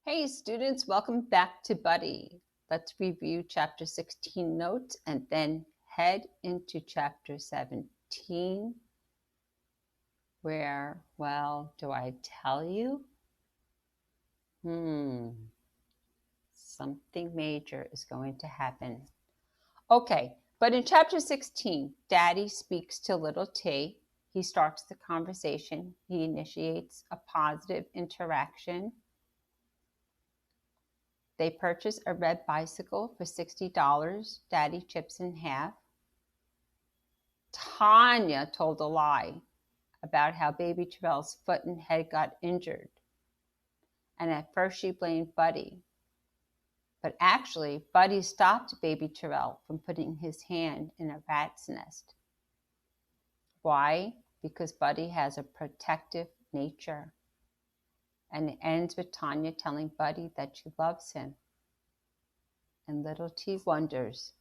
Hey students, welcome back to Buddy. Let's review chapter 16 notes and then head into chapter 17 where, well, do I tell you? Something major is going to happen. Okay, but in chapter 16, Daddy speaks to little T. He starts the conversation. He initiates a positive interaction. They purchase a red bicycle for $60. Daddy chips in half. Tanya told a lie about how baby Terrell's foot and head got injured. And at first she blamed Buddy. But actually, Buddy stopped baby Terrell from putting his hand in a rat's nest. Why? Because Buddy has a protective nature. And it ends with Tanya telling Buddy that she loves him. And little T wonders,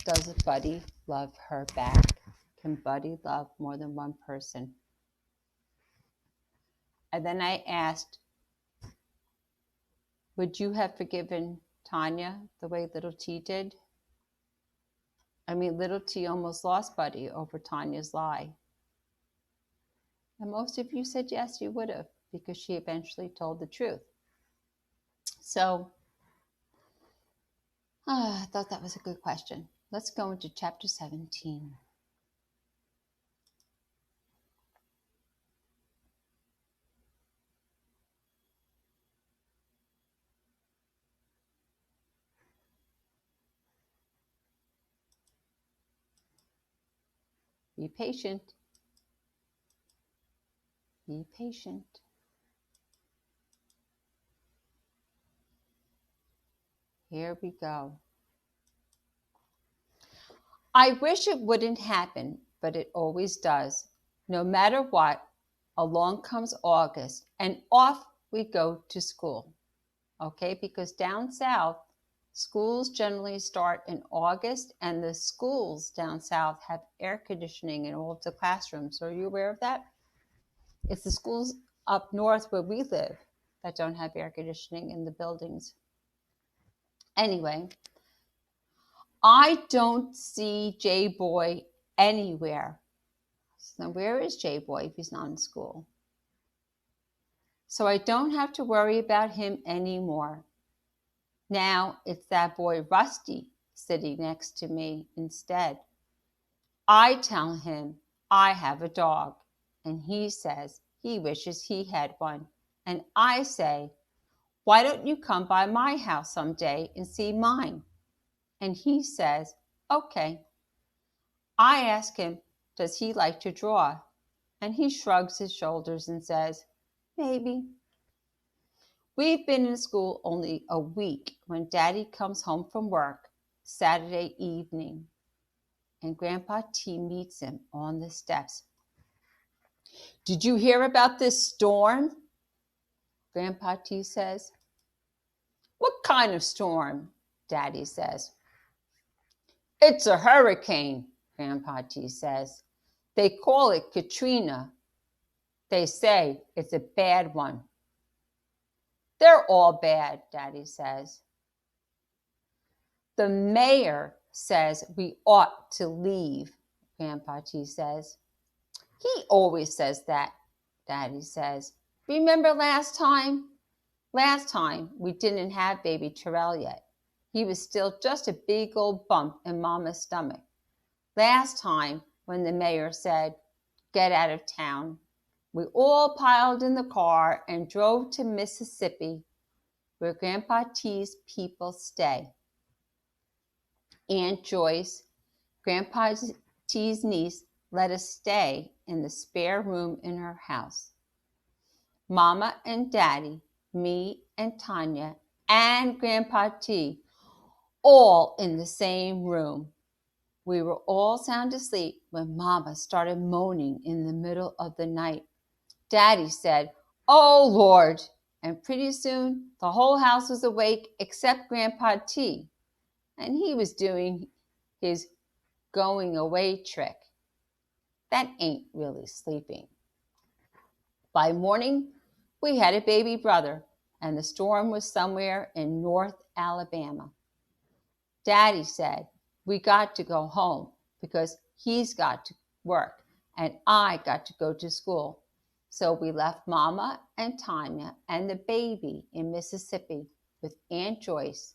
does Buddy love her back? Can Buddy love more than one person? And then I asked, would you have forgiven Tanya the way little T did? I mean, little T almost lost Buddy over Tanya's lie. And most of you said yes, you would have, because she eventually told the truth. So, I thought that was a good question. Let's go into chapter 17. Be patient. Be patient. Here we go. I wish it wouldn't happen, but it always does. No matter what, along comes August, and off we go to school. Okay, because down south, schools generally start in August, and the schools down south have air conditioning in all of the classrooms. Are you aware of that? It's the schools up north where we live that don't have air conditioning in the buildings. Anyway, I don't see J-Boy anywhere. So where is J-Boy if he's not in school? So I don't have to worry about him anymore. Now it's that boy Rusty sitting next to me instead. I tell him I have a dog, and he says he wishes he had one. And I say, why don't you come by my house someday and see mine? And he says, okay. I ask him, does he like to draw? And he shrugs his shoulders and says, maybe. We've been in school only a week when Daddy comes home from work Saturday evening, and Grandpa T meets him on the steps. Did you hear about this storm? Grandpa T says. What kind of storm? Daddy says. It's a hurricane, Grandpa T says. They call it Katrina. They say it's a bad one. They're all bad, Daddy says. The mayor says we ought to leave, Grandpa T says. He always says that, Daddy says. Remember last time? Last time we didn't have baby Terrell yet. He was still just a big old bump in Mama's stomach. Last time when the mayor said, get out of town, we all piled in the car and drove to Mississippi, where Grandpa T's people stay. Aunt Joyce, Grandpa T's niece, let us stay in the spare room in her house. Mama and Daddy, me and Tanya, and Grandpa T, all in the same room. We were all sound asleep when Mama started moaning in the middle of the night. Daddy said, oh, Lord. And pretty soon, the whole house was awake except Grandpa T. And he was doing his going away trick. That ain't really sleeping. By morning, we had a baby brother and the storm was somewhere in North Alabama. Daddy said, we got to go home because he's got to work and I got to go to school. So we left Mama and Tanya and the baby in Mississippi with Aunt Joyce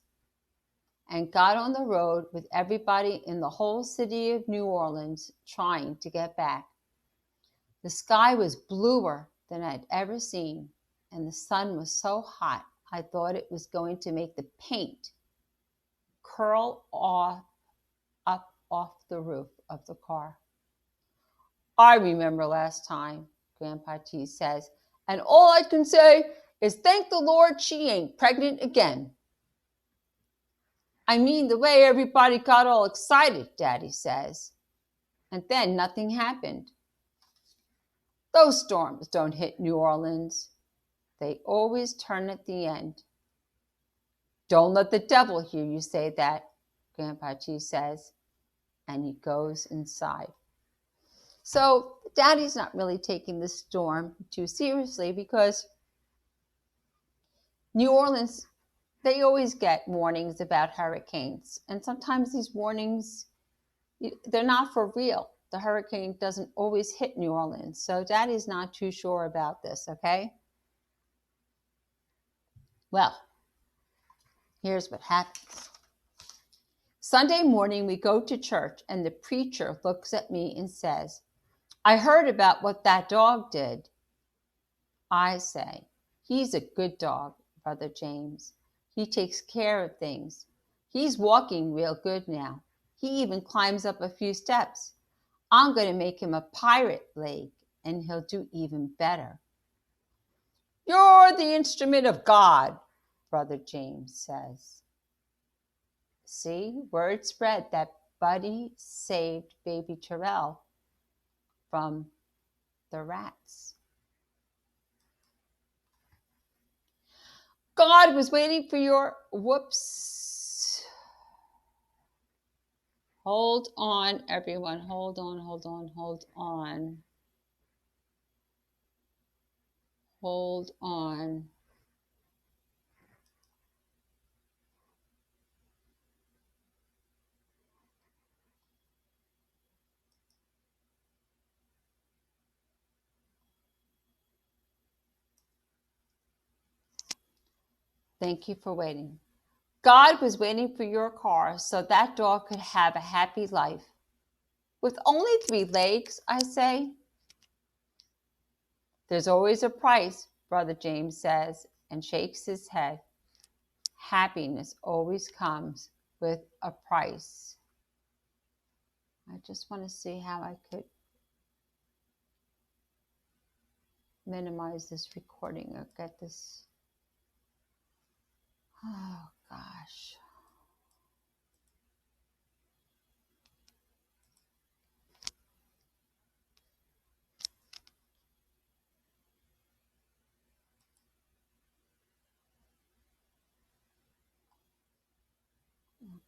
and got on the road with everybody in the whole city of New Orleans trying to get back. The sky was bluer than I'd ever seen, and the sun was so hot I thought it was going to make the paint curl up off the roof of the car. I remember last time, Grandpa T says, and all I can say is thank the Lord she ain't pregnant again. I mean, the way everybody got all excited, Daddy says. And then nothing happened. Those storms don't hit New Orleans. They always turn at the end. Don't let the devil hear you say that, Grandpa T says, and he goes inside. So Daddy's not really taking the storm too seriously because New Orleans, they always get warnings about hurricanes. And sometimes these warnings, they're not for real. The hurricane doesn't always hit New Orleans. So Daddy's not too sure about this, okay? Well, here's what happens. Sunday morning, we go to church and the preacher looks at me and says, I heard about what that dog did. I say, he's a good dog, Brother James. He takes care of things. He's walking real good now. He even climbs up a few steps. I'm going to make him a pirate leg, and he'll do even better. You're the instrument of God, Brother James says. See, word spread that Buddy saved baby Terrell from the rats. God was waiting for your, whoops. Hold on, everyone. Hold on. Hold on. Thank you for waiting. God was waiting for your car so that dog could have a happy life. With only 3 legs, I say. There's always a price, Brother James says, and shakes his head. Happiness always comes with a price. I just want to see how I could minimize this recording or get this. Oh, gosh.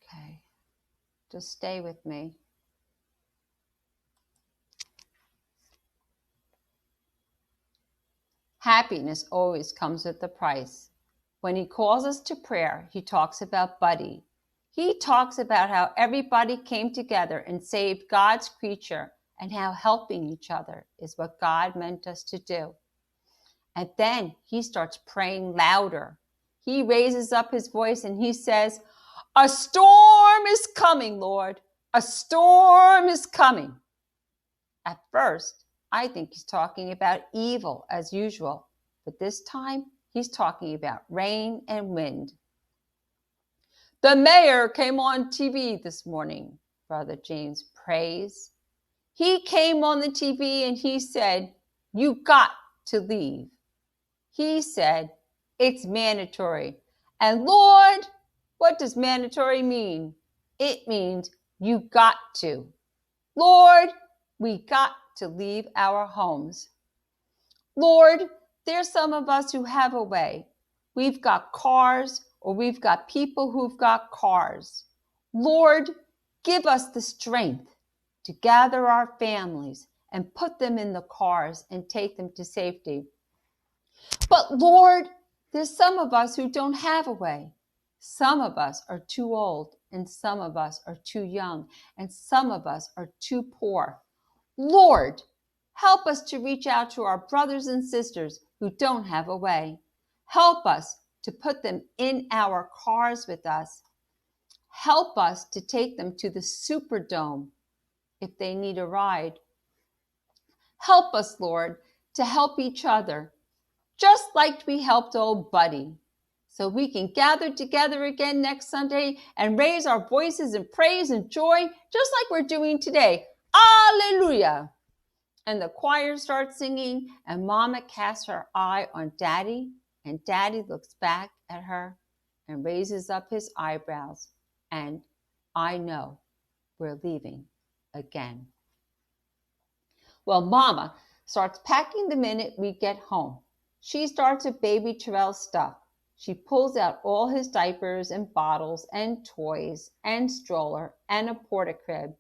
Okay. Just stay with me. Happiness always comes with a price. When he calls us to prayer, he talks about Buddy. He talks about how everybody came together and saved God's creature and how helping each other is what God meant us to do. And then he starts praying louder. He raises up his voice and he says, a storm is coming, Lord. A storm is coming. At first, I think he's talking about evil as usual, but this time he's talking about rain and wind. The mayor came on TV this morning, Brother James prays. He came on the TV and he said, you got to leave. He said, it's mandatory. And Lord, what does mandatory mean? It means you got to. Lord, we got to leave our homes. Lord, there's some of us who have a way. We've got cars or we've got people who've got cars. Lord, give us the strength to gather our families and put them in the cars and take them to safety. But Lord, There's some of us who don't have a way. Some of us are too old, and some of us are too young, and some of us are too poor. Lord, help us to reach out to our brothers and sisters who don't have a way. Help us to put them in our cars with us. Help us to take them to the Superdome if they need a ride. Help us, Lord, to help each other, just like we helped old Buddy, so we can gather together again next Sunday and raise our voices in praise and joy, just like we're doing today. Alleluia! And the choir starts singing, and Mama casts her eye on Daddy, and Daddy looks back at her and raises up his eyebrows, and I know we're leaving again. Well, Mama starts packing the minute we get home. She starts with baby Terrell's stuff. She pulls out all his diapers and bottles and toys and stroller and a porta-crib.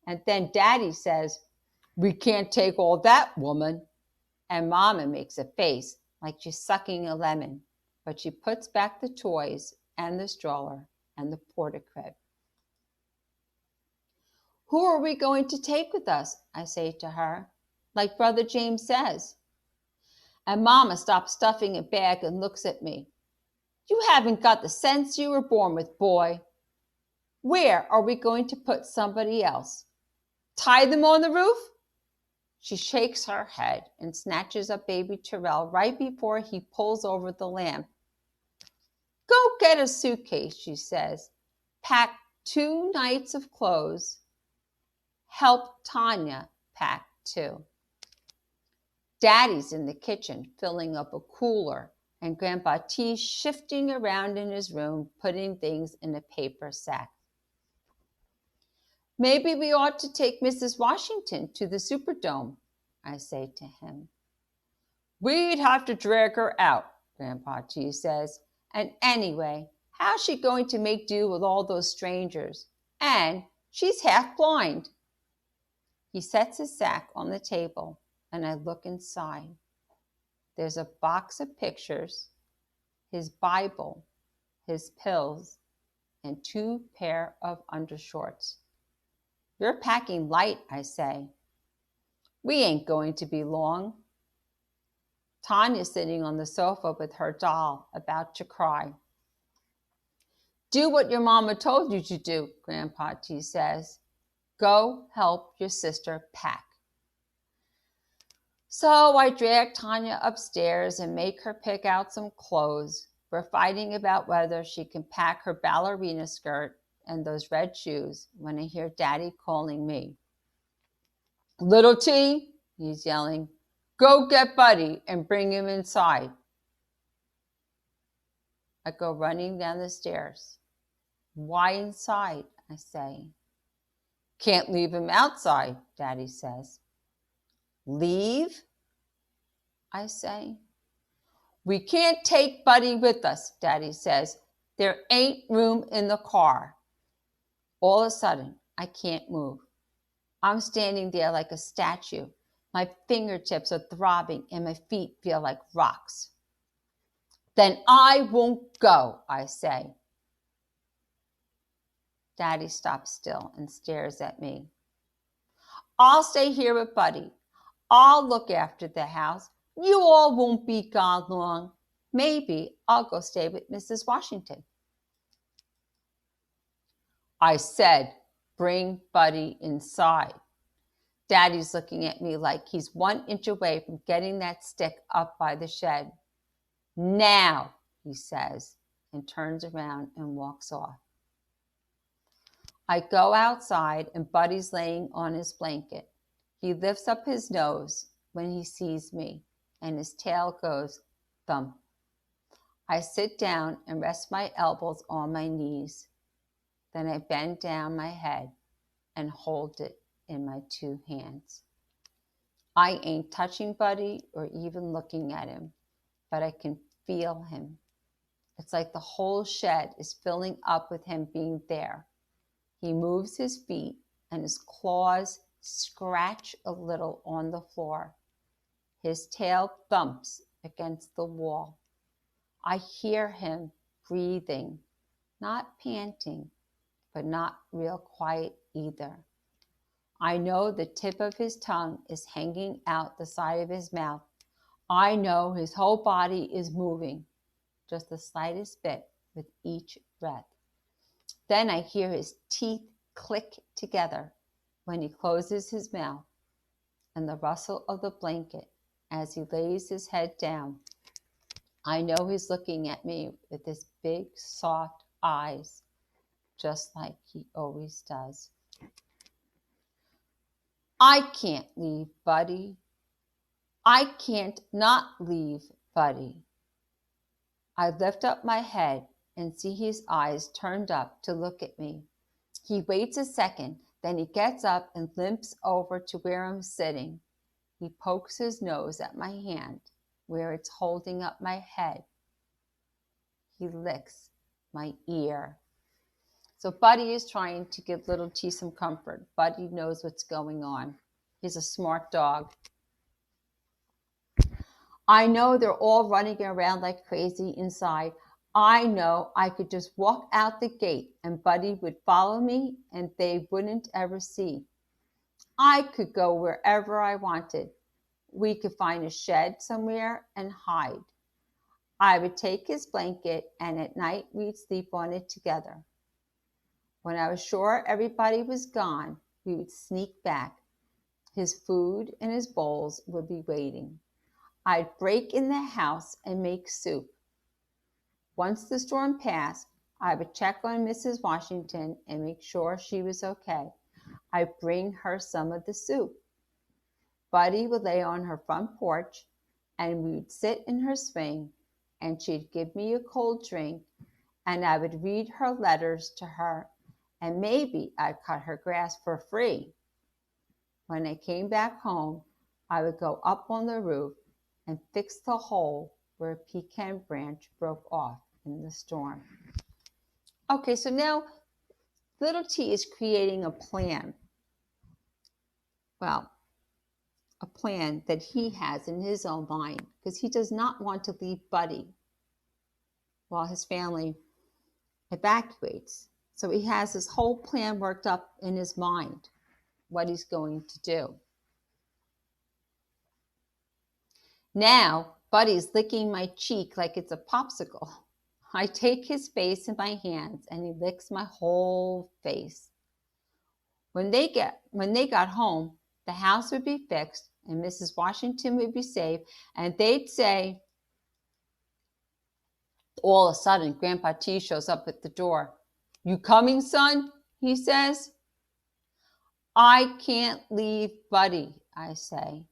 And then Daddy says, "We can't take all that, woman." And Mama makes a face like she's sucking a lemon, but she puts back the toys and the stroller and the porta-crib. "Who are we going to take with us?" I say to her, like Brother James says. And Mama stops stuffing a bag and looks at me. "You haven't got the sense you were born with, boy. Where are we going to put somebody else? Tie them on the roof?" She shakes her head and snatches up baby Terrell right before he pulls over the lamp. "Go get a suitcase," she says. "Pack 2 nights of clothes. Help Tanya pack too." Daddy's in the kitchen filling up a cooler, and Grandpa T's shifting around in his room, putting things in a paper sack. "Maybe we ought to take Mrs. Washington to the Superdome," I say to him. "We'd have to drag her out," Grandpa T says. "And anyway, how's she going to make do with all those strangers? And she's half blind." He sets his sack on the table, and I look inside. There's a box of pictures, his Bible, his pills, and 2 pair of undershorts. "You're packing light," I say. "We ain't going to be long." Tanya's sitting on the sofa with her doll, about to cry. "Do what your mama told you to do," Grandpa T says. "Go help your sister pack." So I drag Tanya upstairs and make her pick out some clothes. We're fighting about whether she can pack her ballerina skirt and those red shoes when I hear Daddy calling me. "Little T," he's yelling, "go get Buddy and bring him inside." I go running down the stairs. "Why inside?" I say. "Can't leave him outside," Daddy says. "Leave?" I say. "We can't take Buddy with us," Daddy says. "There ain't room in the car." All of a sudden, I can't move. I'm standing there like a statue. My fingertips are throbbing and my feet feel like rocks. "Then I won't go," I say. Daddy stops still and stares at me. "I'll stay here with Buddy. I'll look after the house. You all won't be gone long. Maybe I'll go stay with Mrs. Washington." I said, "Bring Buddy inside." Daddy's looking at me like he's 1 inch away from getting that stick up by the shed. "Now," he says, and turns around and walks off. I go outside and Buddy's laying on his blanket. He lifts up his nose when he sees me, and his tail goes thump. I sit down and rest my elbows on my knees. Then I bend down my head and hold it in my 2 hands. I ain't touching Buddy or even looking at him, but I can feel him. It's like the whole shed is filling up with him being there. He moves his feet and his claws scratch a little on the floor. His tail thumps against the wall. I hear him breathing, not panting, but not real quiet either. I know the tip of his tongue is hanging out the side of his mouth. I know his whole body is moving, just the slightest bit with each breath. Then I hear his teeth click together when he closes his mouth, and the rustle of the blanket as he lays his head down. I know he's looking at me with his big, soft eyes, just like he always does. I can't leave, Buddy. I can't not leave, Buddy. I lift up my head and see his eyes turned up to look at me. He waits a second, then he gets up and limps over to where I'm sitting. He pokes his nose at my hand where it's holding up my head. He licks my ear. So Buddy is trying to give little T some comfort. Buddy knows what's going on. He's a smart dog. I know they're all running around like crazy inside. I know I could just walk out the gate and Buddy would follow me and they wouldn't ever see. I could go wherever I wanted. We could find a shed somewhere and hide. I would take his blanket and at night we'd sleep on it together. When I was sure everybody was gone, we would sneak back. His food and his bowls would be waiting. I'd break in the house and make soup. Once the storm passed, I would check on Mrs. Washington and make sure she was okay. I'd bring her some of the soup. Buddy would lay on her front porch and we would sit in her swing and she'd give me a cold drink and I would read her letters to her and maybe I'd cut her grass for free. When I came back home, I would go up on the roof and fix the hole where a pecan branch broke off in the storm. Okay, so now little T is creating a plan. Well, a plan that he has in his own mind because he does not want to leave Buddy while his family evacuates. So he has his whole plan worked up in his mind, what he's going to do. Now, Buddy's licking my cheek like it's a popsicle. I take his face in my hands and he licks my whole face. When they got home, the house would be fixed and Mrs. Washington would be safe and they'd say, all of a sudden, Grandpa T shows up at the door. You coming, son? He says. I can't leave Buddy, I say,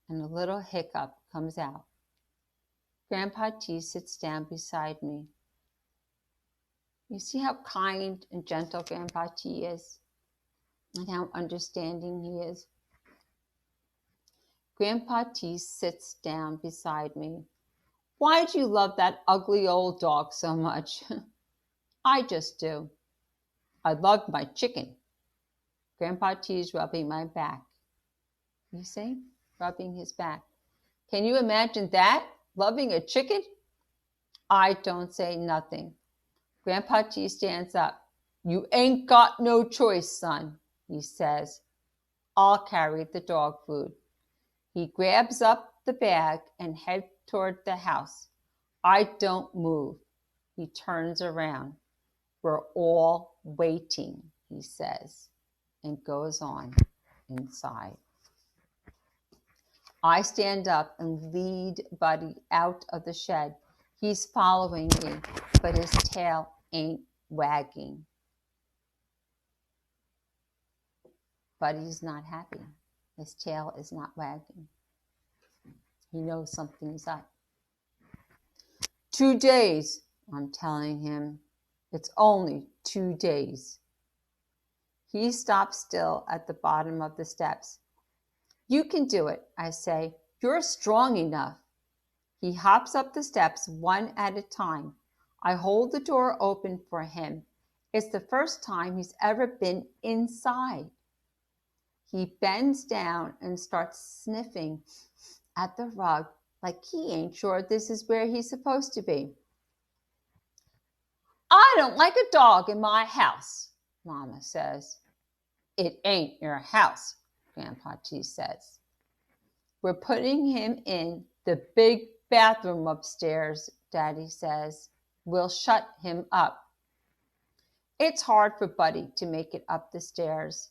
and a little hiccup comes out. Grandpa T sits down beside me. You see how kind and gentle Grandpa T is and how understanding he is? Grandpa T sits down beside me. Why do you love that ugly old dog so much? I just do. I love my chicken. Grandpa T is rubbing my back. You see? Rubbing his back. Can you imagine that? Loving a chicken? I don't say nothing. Grandpa T stands up. You ain't got no choice, son, he says. I'll carry the dog food. He grabs up the bag and heads toward the house. I don't move. He turns around. We're all waiting, he says, and goes on inside. I stand up and lead Buddy out of the shed. He's following me, but his tail ain't wagging. Buddy's not happy. His tail is not wagging. He knows something's up. 2 days, I'm telling him. It's only 2 days. He stops still at the bottom of the steps. You can do it, I say. You're strong enough. He hops up the steps one at a time. I hold the door open for him. It's the first time he's ever been inside. He bends down and starts sniffing at the rug like he ain't sure this is where he's supposed to be. I don't like a dog in my house, Mama says. It ain't your house, Grandpa T says. We're putting him in the big bathroom upstairs, Daddy says. We'll shut him up. It's hard for Buddy to make it up the stairs.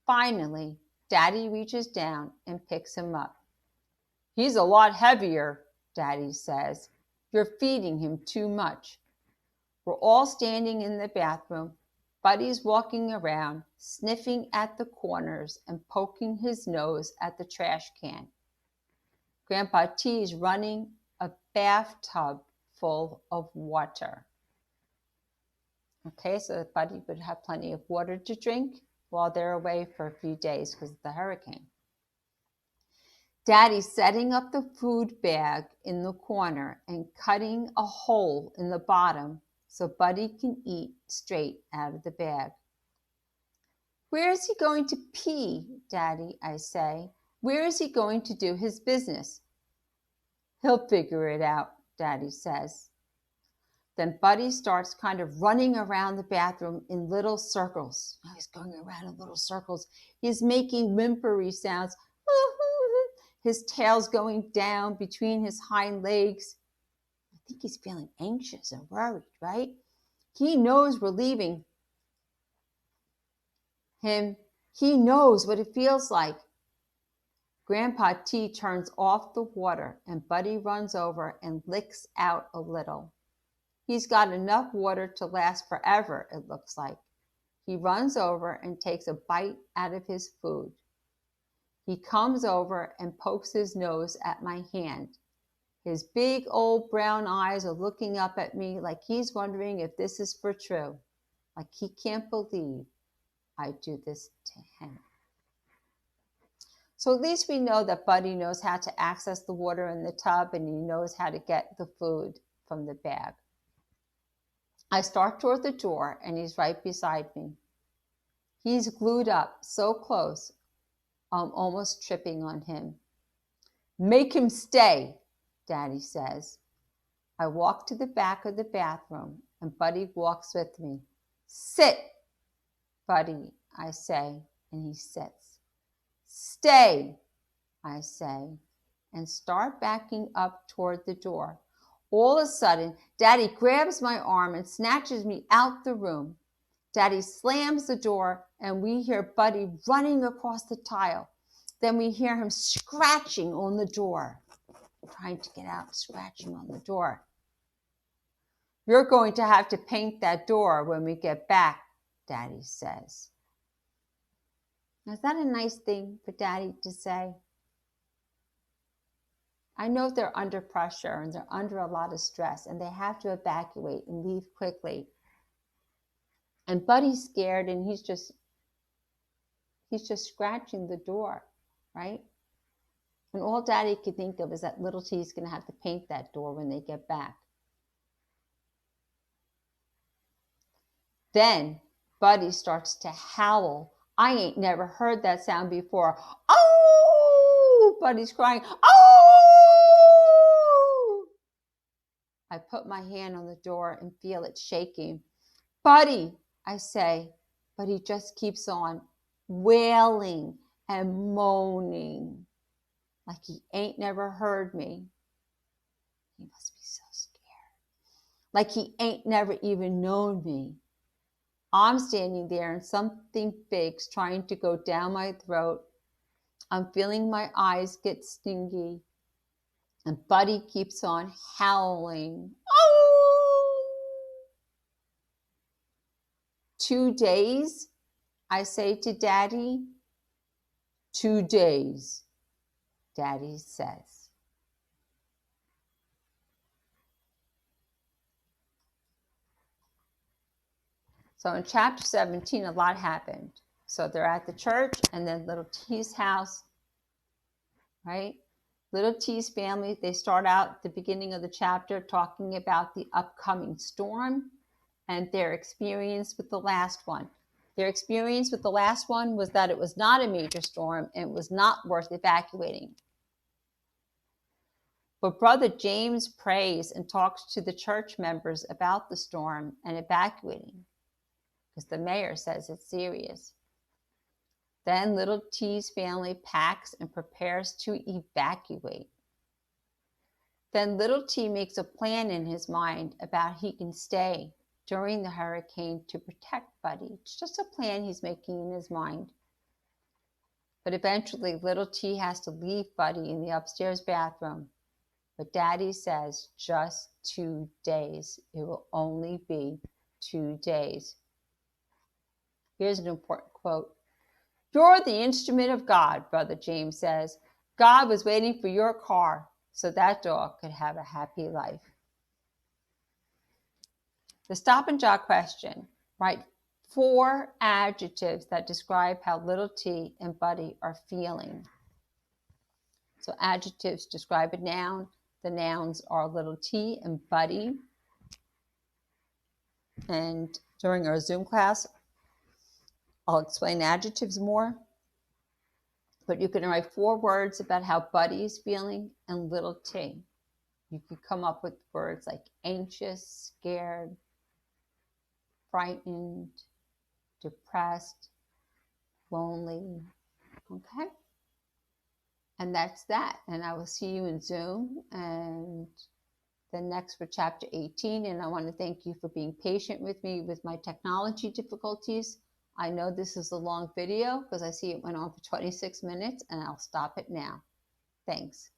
Finally, Daddy reaches down and picks him up. He's a lot heavier, Daddy says. You're feeding him too much. We're all standing in the bathroom. Buddy's walking around, sniffing at the corners and poking his nose at the trash can. Grandpa T is running a bathtub full of water. Okay, so Buddy would have plenty of water to drink while they're away for a few days because of the hurricane. Daddy's setting up the food bag in the corner and cutting a hole in the bottom so Buddy can eat straight out of the bag. Where is he going to pee, Daddy, I say. Where is he going to do his business? He'll figure it out, Daddy says. Then Buddy starts kind of running around the bathroom in little circles. He's going around in little circles. He's making whimpery sounds. His tail's going down between his hind legs. I think he's feeling anxious and worried, right? He knows we're leaving him. He knows what it feels like. Grandpa T turns off the water and Buddy runs over and licks out a little. He's got enough water to last forever, it looks like. He runs over and takes a bite out of his food. He comes over and pokes his nose at my hand. His big old brown eyes are looking up at me like he's wondering if this is for true, like he can't believe I do this to him. So at least we know that Buddy knows how to access the water in the tub and he knows how to get the food from the bag. I start toward the door and he's right beside me. He's glued up so close, I'm almost tripping on him. Make him stay, Daddy says. I walk to the back of the bathroom and Buddy walks with me. Sit, Buddy, I say, and he sits. Stay, I say, and start backing up toward the door. All of a sudden, Daddy grabs my arm and snatches me out the room. Daddy slams the door and we hear Buddy running across the tile. Then we hear him scratching on the door, trying to get out, scratching on the door. You're going to have to paint that door when we get back, Daddy says. Now, is that a nice thing for Daddy to say? I know they're under pressure and they're under a lot of stress and they have to evacuate and leave quickly. And Buddy's scared and he's just scratching the door, right? And all Daddy could think of is that little T's going to have to paint that door when they get back. Then Buddy starts to howl. I ain't never heard that sound before. Oh! Buddy's crying. Oh! I put my hand on the door and feel it shaking. Buddy, I say, but he just keeps on wailing and moaning like he ain't never heard me. He must be so scared. Like he ain't never even known me. I'm standing there and something big's trying to go down my throat. I'm feeling my eyes get stingy. And Buddy keeps on howling. Oh! 2 days, I say to Daddy. 2 days, Daddy says. So in chapter 17, a lot happened. So they're at the church and then little T's house, right? Little T's family, they start out at the beginning of the chapter talking about the upcoming storm and their experience with the last one. Their experience with the last one was that it was not a major storm and it was not worth evacuating. But Brother James prays and talks to the church members about the storm and evacuating, because the mayor says it's serious. Then little T's family packs and prepares to evacuate. Then little T makes a plan in his mind about he can stay during the hurricane to protect Buddy. It's just a plan he's making in his mind. But eventually little T has to leave Buddy in the upstairs bathroom. But Daddy says just 2 days. It will only be 2 days. Here's an important quote. You're the instrument of God, Brother James says. God was waiting for your car so that dog could have a happy life. The stop and jot question. Write 4 adjectives that describe how little T and Buddy are feeling. So adjectives describe a noun. The nouns are little T and Buddy. And during our Zoom class, I'll explain adjectives more. But you can write 4 words about how Buddy is feeling and little T. You could come up with words like anxious, scared, frightened, depressed, lonely. Okay? And that's that. And I will see you in Zoom and then next for chapter 18. And I want to thank you for being patient with me with my technology difficulties. I know this is a long video because I see it went on for 26 minutes, and I'll stop it now. Thanks.